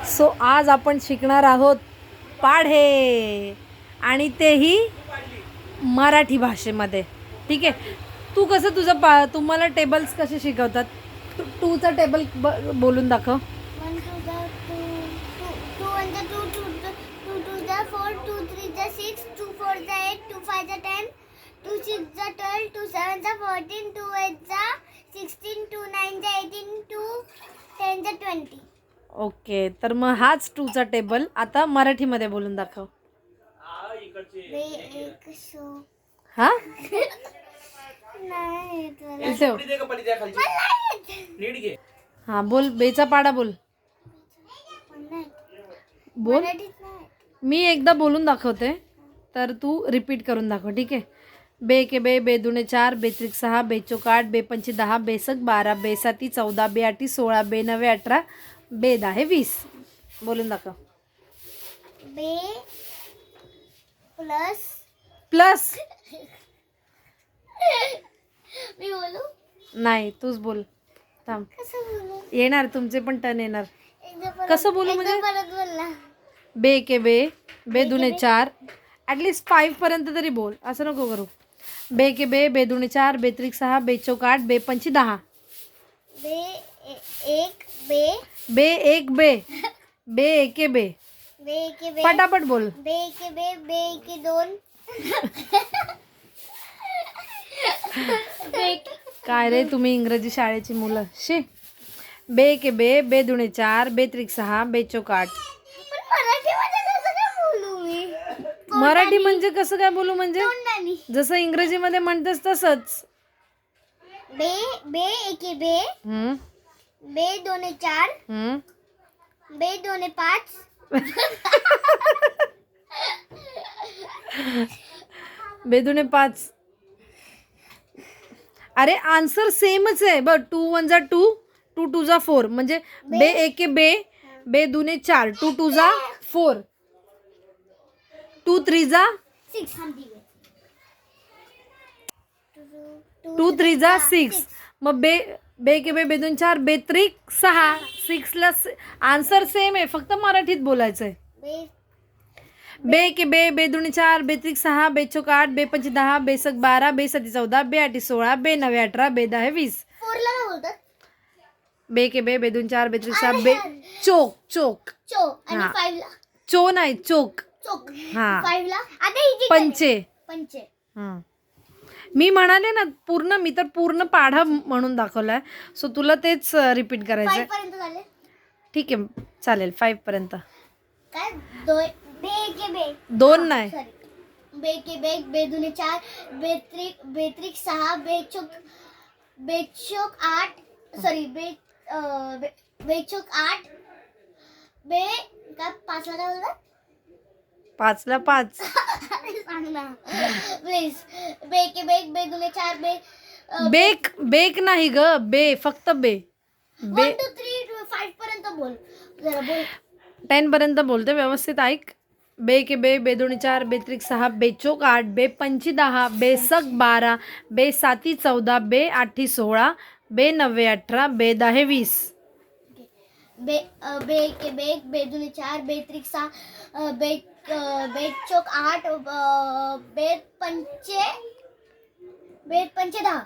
So आज आपण शिकणार आहोत पाढे आणि तेही मराठी भाषेमध्ये. ठीक आहे. तू कसं तुम्हाला टेबल्स कसे शिकवतात? टूचा टेबल बोलून दाखव. 1 2 2 2 1 2 2 2 2 4 2 3 6 2 4 8 2 5 10 2 6 12 2 7 14 2 8 16 2 9 18 2 10 20. ओके, तर मग हाच टूचा टेबल आता मराठीमध्ये बोलून दाखव. हा हा बोल, बेचा पाडा बोल. बोल, मी एकदा बोलून दाखवते तर तू रिपीट करून दाखव. ठीक आहे. बे के बे, बे दुने 4, बे त्रिक 6, बे चौक 8, बे पंची 10, बे सक 12, बे साती 14, बे आठी 16, बे नवे 18, बे 10 20. बोलून दाखव. बे प्लस प्लस मी बोलू नाही, तूच बोल. थांब, कसं बोलू? येणार तुमचे पण टर्न येणार. एकदा परत कसं बोलू एकदा म्हणजे? परत बोल ना. बे के बे, बे दुने 4, ॲटलिस्ट 5 पर्यंत तरी बोल, असं नको करू. बे के बे, बे दुने 4, बे त्रिक 6, बे चौक 8, बे पंची 10. एक बे बे एक बे, बे एके बे. बे के बे पटापट बोल. बे के 2 काय रे तुम्ही इंग्रजी शाळेची मुलं शे. बे के बे, बे दुने 4, बे त्रिक 6, बे चौक 8. पण मराठीमध्ये कसं काय बोलू मी? मराठी म्हणजे कसं काय बोलू म्हणजे? तोंडानी. जसं इंग्रजीमध्ये म्हणतेस तसंच. बे बे एके बे हम्म, बे दोने 4 हम्म. बे दोने 5 बे दुने 5. अरे आन्सर सेमच आहे बघ. 2 1 जा 2, 2 2 जा 4. म्हणजे बे एके बे, बे दुने 4, 2 2 जा 4, 2 3 जा 6 2 3 जा 6. मग बे बे के बे, बे दुने 4, बे त्रिक 6. 6 ला आन्सर सेम आहे, फक्त मराठीत बोलायचं आहे. बे बे के बे, बे दुने 4, बे त्रिक 6, बे चौक 8, बे पंची 10, बे सक 12, बे साती 14, बे आठी 16, बे नवे 18, बे 10 20. 4 ला काय बोलतात? बे के बे, बे दुने 4, बे त्रिक 6, बे चोक चोक. चो आणि हा. 5 ला चो नाही चोक. चोक. हा. 5 ला आता ही जी पंचे. पंचे. हं. मी म्हणाले ना पूर्ण, मी तर पूर्ण पाढा म्हणून दाखवलाय. सो तुला तेच रिपीट 5 करायचंय. पर्यंत झाले. ठीक आहे, चालेल. 5 पर्यंत. काय बे के बे 2 नाही. सॉरी. बे के बे, बे दुने 4, बे त्रिक 6, बे चौक 8 सॉरी बे चौक 8 बे काय 5 ला काय बोलतात? 5 ला 5. सांग ना प्लीज. बे के बे, बे दुने 4 बेक बेक नाही ग, बे फक्त बे. 1 2 3 5 पर्यंत बोल जरा बोल. 10 पर्यंत बोलते, व्यवस्थित ऐक. बे के बे, बे दुने 4, बे त्रिक 6, बे चौक 8, बे पंची 10, बे सक 12, बे साती 14, बे आठी 16, बे नवे 18, बे 10 20. बे के बे, बे दुने 4, बे त्रिक 6, बे चौक 8, बे पंचे 10.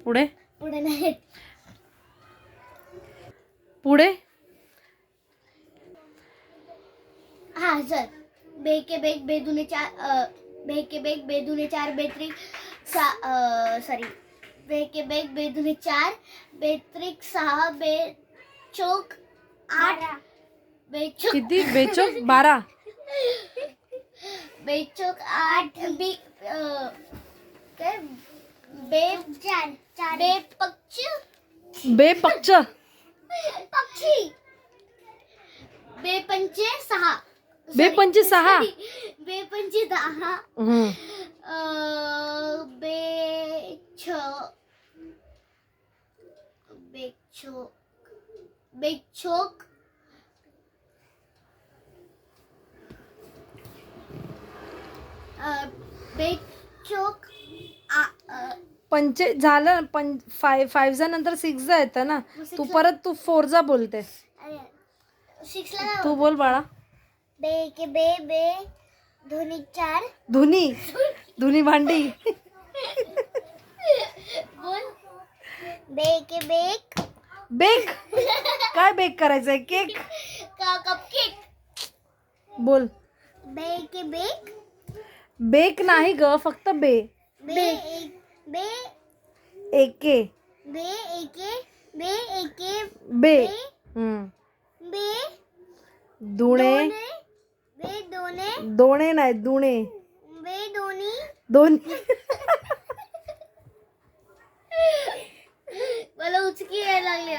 पुढे पुढे नाही. पुढे हा सर. बे के बे, बे दुने 4 बे के बे, बे दुने 4, बे त्रिक सॉरी. बे के बे, बे दुने 4, बे त्रिक 6, बे चौक 8 बे चौक किती? बेचोक 12. बे चौक 8 बी काय बे 4 बे बे पक्ष. पक्षी. बे पंचे 6, बे पंची 6. बे पंचे 10, बे चौक बे चौक पंचे झालं. 5 जा नंतर 6 जा येतं ना. तू परत 4 जा बोलते. 6 ला तू बोल बाळा. बे के बे बे धोनी 4 धुनी धुनी भांडी. बोल बे के बेक बेक. काय बेक करायचंय? केक. कपकेक. बोल. बे के बेक बेक नाही ग, फक्त बे. बे बे एके बे एके बे एके बे. बे दुणे. बे दोने दोणे नाही, दुणे. बे दोनी दोन्ही. मला उचकी यायला लागली.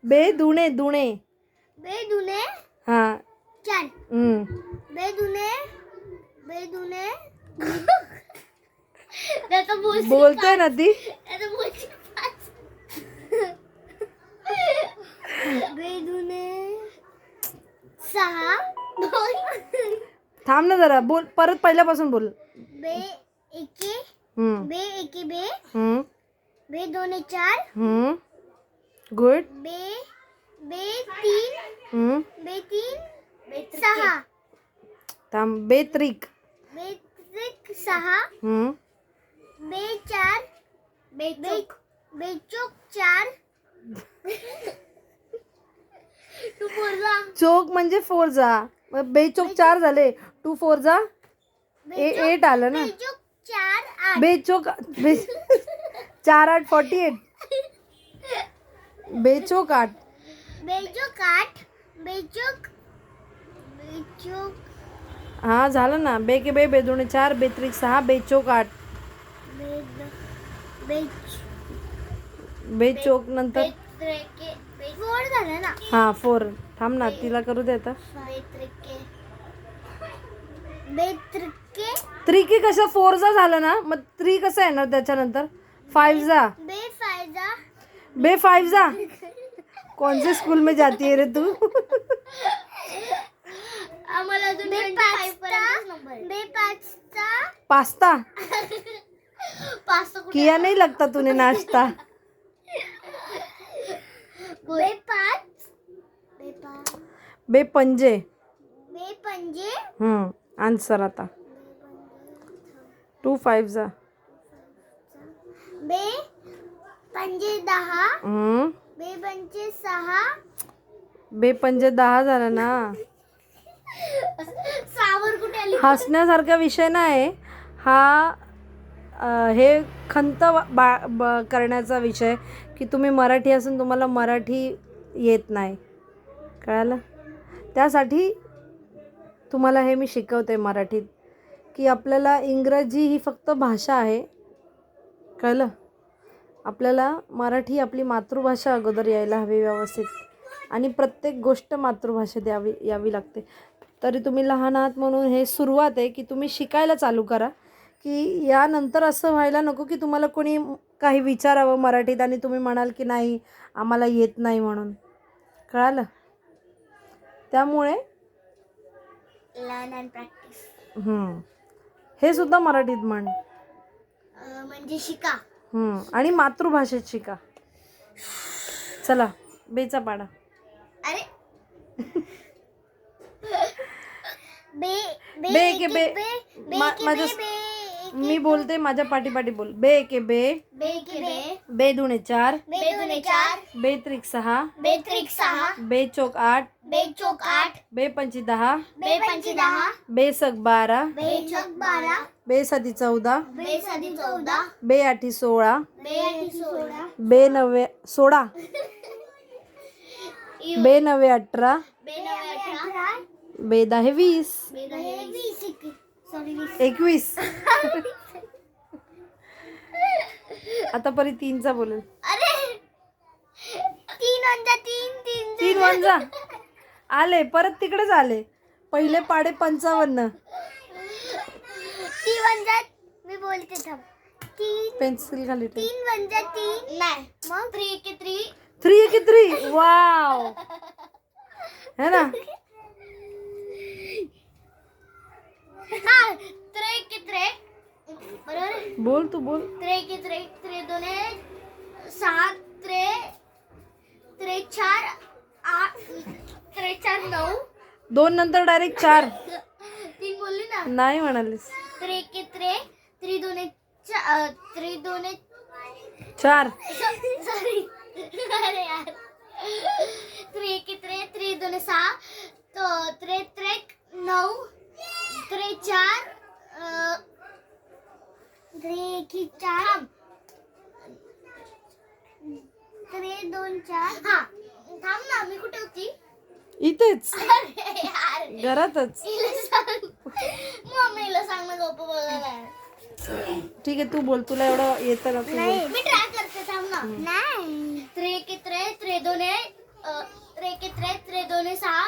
बे दुणे दुणे. बे दुने हा. 4 बे दुने त्याचा बोलतोय ना ती. बे दुने 6 थांब ना जरा, बोल परत पहिल्यापासून बोल. बे एके बे एके बे बे दोने 4 गुड. बे बे 3 बे 6 थांब. बेत्रिक. बे 6 बे 4 बेचोक 4 तू बोलला चोक म्हणजे 4 जा. बेचोक 4 झाले. 2 4 जा 8 आलं ना. बेचोक 4 बेचोक 4 8 48. बेचोक 8. बेचोक 8 बेचोक हा झालं ना. बे के बे बेदुणे 4 बेत्रिक 6 बेचोक 8. बेचोक नंतर 4 झालं ना. हा 4. थांब ना, तिला करू दे आता. बेत्रिके त्रिकी कसं 4 जा झालं ना, मग 3 कसं येणार त्याच्यानंतर? 5 जा. बे 5 जा बे 5 जा. कौन से स्कूल में जाती है रे तू? आम्हाला अजून 25 पर्यंत नंबर. बे 5 चा पास्ता पास्ता किया नहीं लगता तूने नाश्ता. बे 5 बे पंजे. बे पंजे आन्सर आता. 2 5 जा. बे पंजे 10 बे पंजे 6 बे पंजे 10 झालं ना. सावर कुठे आली? हसण्यासारखा विषय नाही हा. हे खंत करण्याचा विषय की तुम्ही मराठी असून तुम्हाला मराठी येत नाही. कळालं? त्यासाठी तुम्हाला हे मी शिकवते मराठीत की आपल्याला इंग्रजी ही फक्त भाषा आहे. कळलं? आपल्याला मराठी आपली मातृभाषा अगोदर यायला हवी व्यवस्थित, आणि प्रत्येक गोष्ट मातृभाषेत यावी लागते. तरी तुम्ही लहान आहात म्हणून हे सुरुवात आहे की तुम्ही शिकायला चालू करा, की यानंतर असं व्हायला नको की तुम्हाला कोणी काही विचारावं मराठीत आणि तुम्ही म्हणाल की नाही आम्हाला येत नाही म्हणून. कळालं? त्यामुळे लर्न अँड प्रॅक्टिस हे सुद्धा मराठीत म्हण. म्हणजे शिका. आणि मातृभाषेत शिका. चला बेचा पाडा. अरे बे बे के बे. मी बोलते माझ्या पाठी बोल. बे के बे बे के बे बे दुणे 4 बे दुने 4 बेत्रिक 6 बेत्रिक 6 बेचोक 8 बेचोक 8 बे पंची 10 बे पंचे 10 बेसक 12 बेचोक 12 बे सती 14 बे साधी 14 बे आठी 16 बे आठी 16 बे नवे 16 बे नवे 18 बे नवे 18 बे दहे 20 बे दहे 20 सॉरी 21. आता परी 3चा बोलेल. अरे 3 वंजा 3 3 1 जा. आले परत तिकडेच आले. पहिले पाडे 55. 3 वंजा मी बोलते थांब. 3 पेन्सिल खाली ठेव. 3 वंजा 3 नाही मग 3 के 3 3 की 3. वाव है ना. हाँ 3 के 3 बरोबर. बोल तू बोल. 3 के 3 दोने 7 3 4 8 त्रे चार 9. 2 नंतर डायरेक्ट 4 3 बोलली ना. नाही म्हणालीस. त्रे के त्रे, त्रि दोने 4 सॉरी. अरे यार. त्रे के त्रे, त्रि दोने 6, तो त्रे त्रेक 9, त्रे 4, त्रे की 4, त्रे 2 4. हा थांब ना, मी कुठे होती? इथेच अरे यार, घरातच. हिला सांग. मम्मीला सांग ना गप्प बोलायला. ठीक आहे, तू बोल, तुला एवढं येतं ना, तू बोल. मी ट्राय करते, थांब ना. नाही. त्रे के त्रे, त्रे दोने 6,